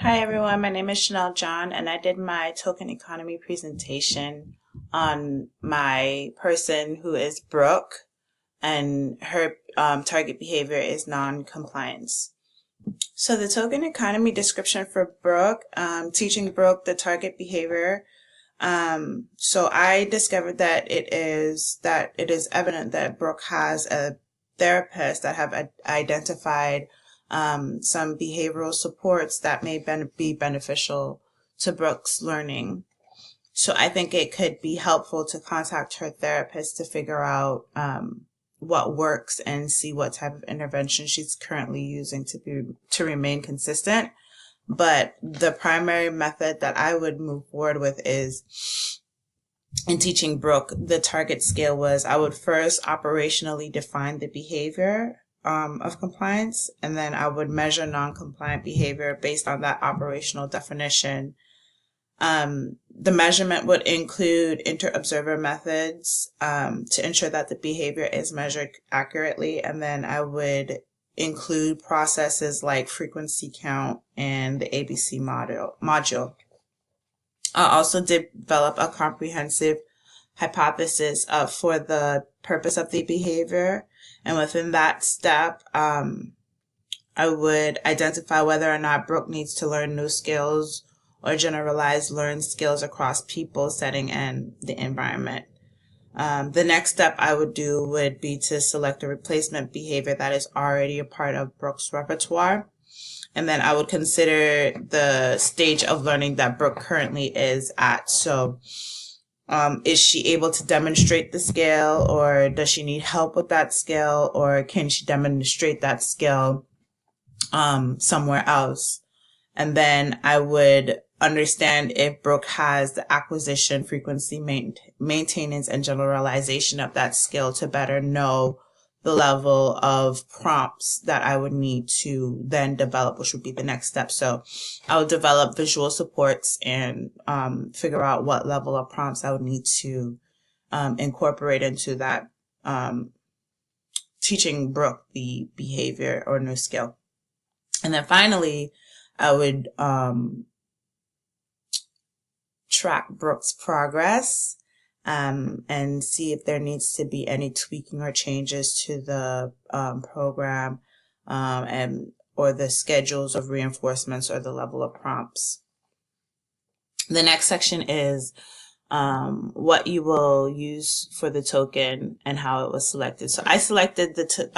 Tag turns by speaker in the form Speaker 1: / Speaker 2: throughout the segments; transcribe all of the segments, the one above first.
Speaker 1: Hi everyone, my name is Chanel John, and I did my token economy presentation on my person who is Brooke, and her target behavior is non-compliance. So the token economy description for Brooke, teaching Brooke the target behavior. So I discovered that it is evident that Brooke has a therapist that have identified some behavioral supports that may be beneficial to Brooke's learning. So I think it could be helpful to contact her therapist to figure out what works and see what type of intervention she's currently using to remain consistent. But the primary method that I would move forward with is, in teaching Brooke the target scale, was I would first operationally define the behavior of compliance, and then I would measure non-compliant behavior based on that operational definition. The measurement would include inter-observer methods to ensure that the behavior is measured accurately, and then I would include processes like frequency count and the ABC module. I also develop a comprehensive hypothesis for the purpose of the behavior, and within that step, I would identify whether or not Brooke needs to learn new skills or generalized learned skills across people, setting, and the environment. The next step I would do would be to select a replacement behavior that is already a part of Brooke's repertoire. And then I would consider the stage of learning that Brooke currently is at. So, is she able to demonstrate the skill, or does she need help with that skill, or can she demonstrate that skill somewhere else? And then I would understand if Brooke has the acquisition, frequency, maintenance, and generalization of that skill to better know the level of prompts that I would need to then develop, which would be the next step. So I would develop visual supports and figure out what level of prompts I would need to incorporate into that, teaching Brooke the behavior or new skill. And then finally, I would track Brooke's progress and see if there needs to be any tweaking or changes to the program or the schedules of reinforcements or the level of prompts. The next section is what you will use for the token and how it was selected. So I selected the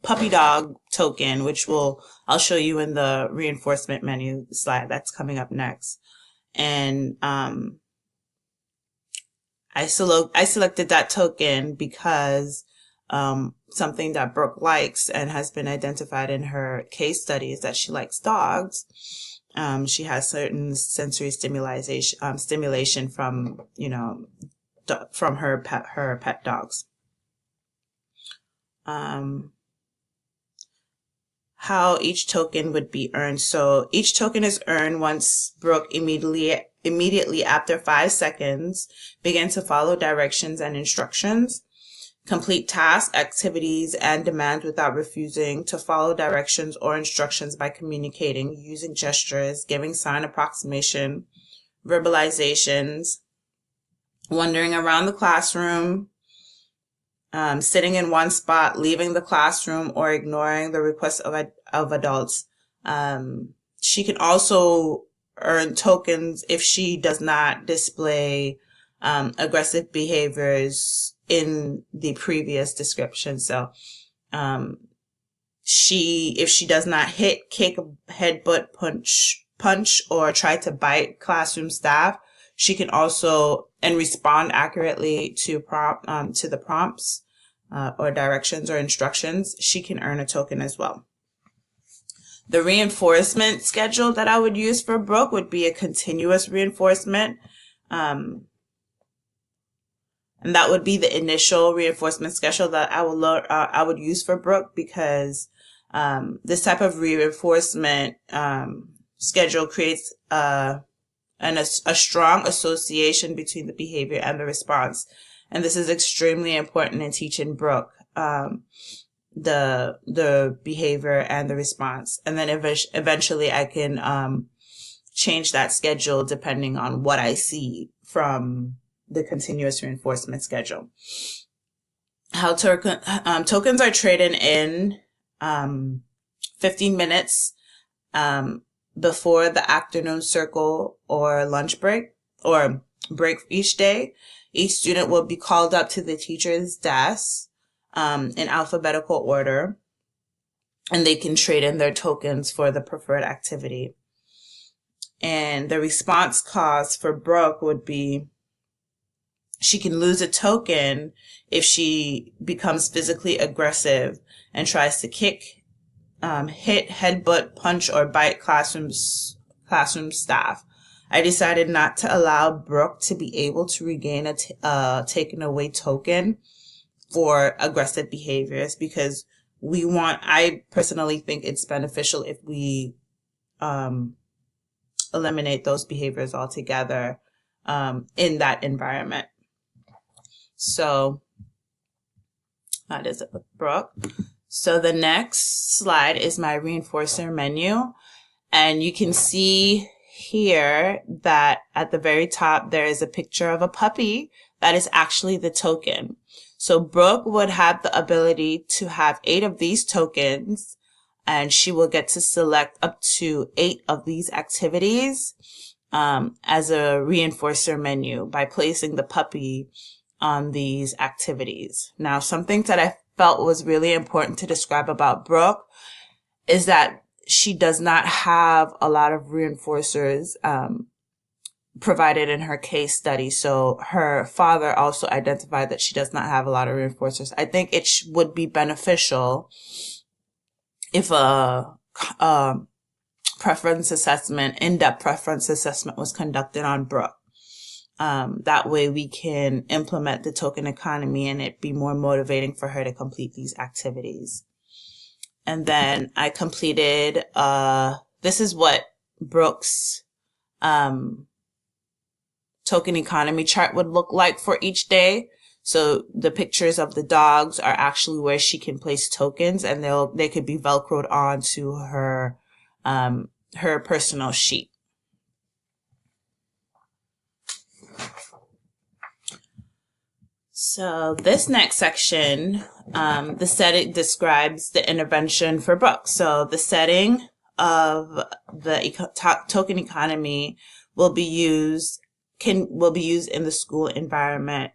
Speaker 1: puppy dog token, which I'll show you in the reinforcement menu slide that's coming up next. And I selected that token because something that Brooke likes and has been identified in her case study is that she likes dogs. She has certain sensory stimulation from from her pet dogs. How each token would be earned. So each token is earned once Brooke immediately after 5 seconds begin to follow directions and instructions, complete tasks, activities, and demands without refusing to follow directions or instructions by communicating, using gestures, giving sign approximation, verbalizations, wandering around the classroom, sitting in one spot, leaving the classroom, or ignoring the requests of adults. She can also earn tokens if she does not display aggressive behaviors in the previous description. So if she does not hit, kick, headbutt, punch, or try to bite classroom staff, she can also respond accurately to the prompts or directions or instructions. She can earn a token as well. The reinforcement schedule that I would use for Brooke would be a continuous reinforcement. And that would be the initial reinforcement schedule that I would use for Brooke, because this type of reinforcement schedule creates a strong association between the behavior and the response. And this is extremely important in teaching Brooke. the behavior and the response. And then eventually I can change that schedule depending on what I see from the continuous reinforcement schedule. How tokens are traded in 15 minutes before the afternoon circle or lunch break or break each day. Each student will be called up to the teacher's desk in alphabetical order, and they can trade in their tokens for the preferred activity. And the response cost for Brooke would be, she can lose a token if she becomes physically aggressive and tries to kick, hit, headbutt, punch, or bite classroom staff. I decided not to allow Brooke to be able to regain a taken away token for aggressive behaviors, because I personally think it's beneficial if we eliminate those behaviors altogether in that environment. So that is it with Brooke. So the next slide is my reinforcer menu. And you can see here that at the very top, there is a picture of a puppy that is actually the token. So Brooke would have the ability to have 8 of these tokens, and she will get to select up to 8 of these activities as a reinforcer menu by placing the puppy on these activities. Now, something that I felt was really important to describe about Brooke is that she does not have a lot of reinforcers provided in her case study. So her father also identified that she does not have a lot of reinforcers. I think it would be beneficial if a preference assessment, in-depth preference assessment was conducted on Brooke. That way we can implement the token economy and it be more motivating for her to complete these activities. And then I completed, this is what Brooke's token economy chart would look like for each day. So the pictures of the dogs are actually where she can place tokens, and they could be Velcroed onto her personal sheet. So this next section, the setting describes the intervention for Brooke. So the setting of the token economy will be used in the school environment.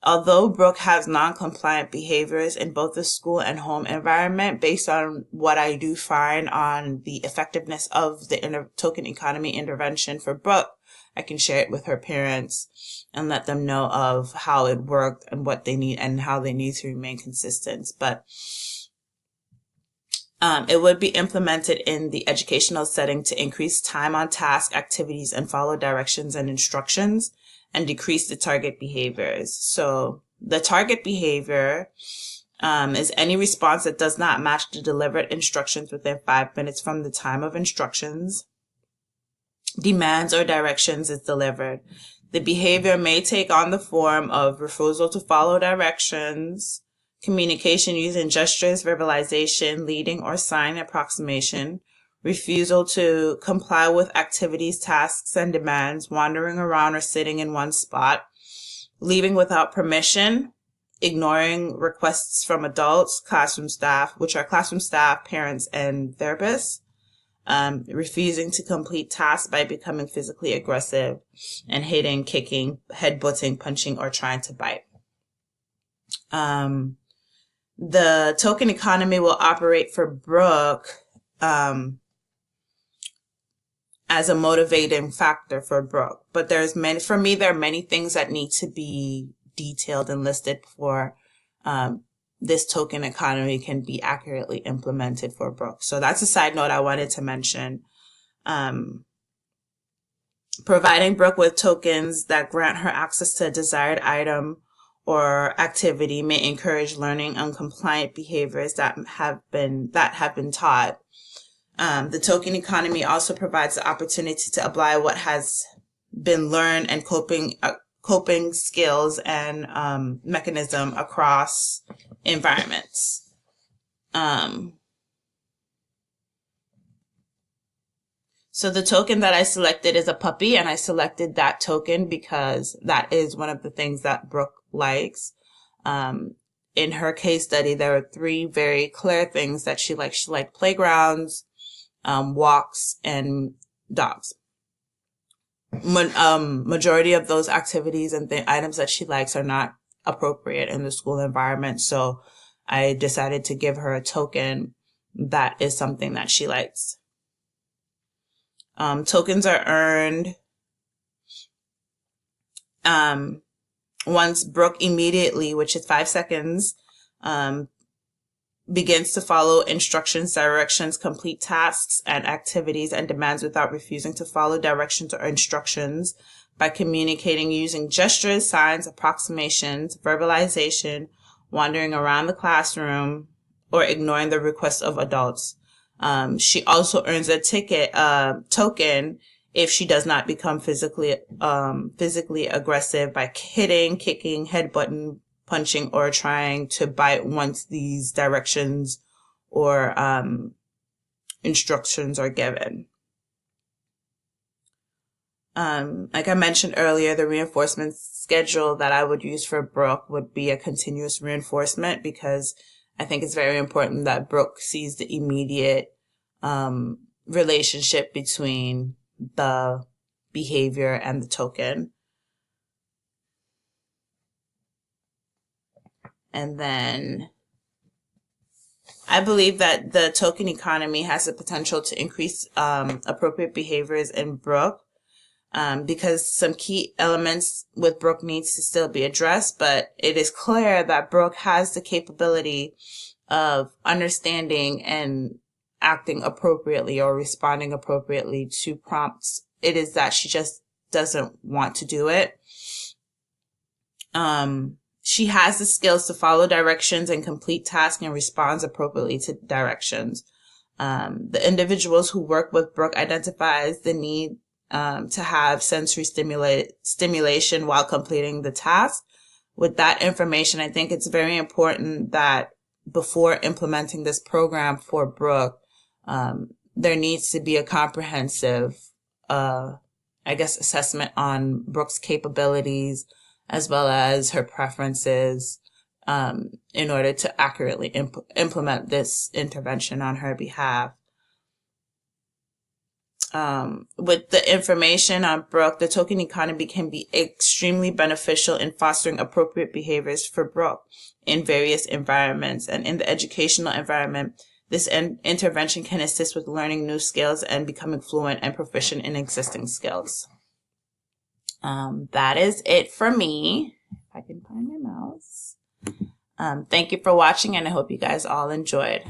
Speaker 1: Although Brooke has non-compliant behaviors in both the school and home environment, based on what I do find on the effectiveness of the token economy intervention for Brooke, I can share it with her parents and let them know of how it worked and what they need and how they need to remain consistent. But it would be implemented in the educational setting to increase time on task activities and follow directions and instructions and decrease the target behaviors. So the target behavior is any response that does not match the delivered instructions within 5 minutes from the time of instructions, demands, or directions is delivered. The behavior may take on the form of refusal to follow directions, communication using gestures, verbalization, leading, or sign approximation, refusal to comply with activities, tasks, and demands, wandering around or sitting in one spot, leaving without permission, ignoring requests from adults, classroom staff, which are classroom staff, parents, and therapists, refusing to complete tasks by becoming physically aggressive, and hitting, kicking, headbutting, punching, or trying to bite. The token economy will operate for Brooke as a motivating factor for Brooke. But there are many things that need to be detailed and listed before this token economy can be accurately implemented for Brooke. So that's a side note I wanted to mention. Providing Brooke with tokens that grant her access to a desired item or activity may encourage learning on compliant behaviors that have been taught. The token economy also provides the opportunity to apply what has been learned and coping skills and mechanism across environments. So the token that I selected is a puppy, and I selected that token because that is one of the things that Brooke likes. In her case study, there are 3 very clear things that she likes. She liked playgrounds, walks, and dogs. Majority of those activities and items that she likes are not appropriate in the school environment. So I decided to give her a token that is something that she likes. Tokens are earned once Brooke immediately, which is 5 seconds, begins to follow instructions, directions, complete tasks and activities, and demands without refusing to follow directions or instructions by communicating using gestures, signs, approximations, verbalization, wandering around the classroom, or ignoring the requests of adults. She also earns a token if she does not become physically aggressive by hitting, kicking, headbutting, punching, or trying to bite once these directions or instructions are given. Like I mentioned earlier, the reinforcement schedule that I would use for Brooke would be a continuous reinforcement, because I think it's very important that Brooke sees the immediate relationship between the behavior and the token. And then I believe that the token economy has the potential to increase appropriate behaviors in Brooke, because some key elements with Brooke needs to still be addressed, but it is clear that Brooke has the capability of understanding and acting appropriately or responding appropriately to prompts. It is that she just doesn't want to do it. She has the skills to follow directions and complete tasks and responds appropriately to directions. The individuals who work with Brooke identifies the need to have sensory stimulation while completing the task. With that information, I think it's very important that before implementing this program for Brooke, there needs to be a comprehensive, assessment on Brooke's capabilities as well as her preferences, in order to accurately implement this intervention on her behalf. With the information on Brooke, the token economy can be extremely beneficial in fostering appropriate behaviors for Brooke in various environments. And in the educational environment, this intervention can assist with learning new skills and becoming fluent and proficient in existing skills. That is it for me. If I can find my mouse. Thank you for watching, and I hope you guys all enjoyed.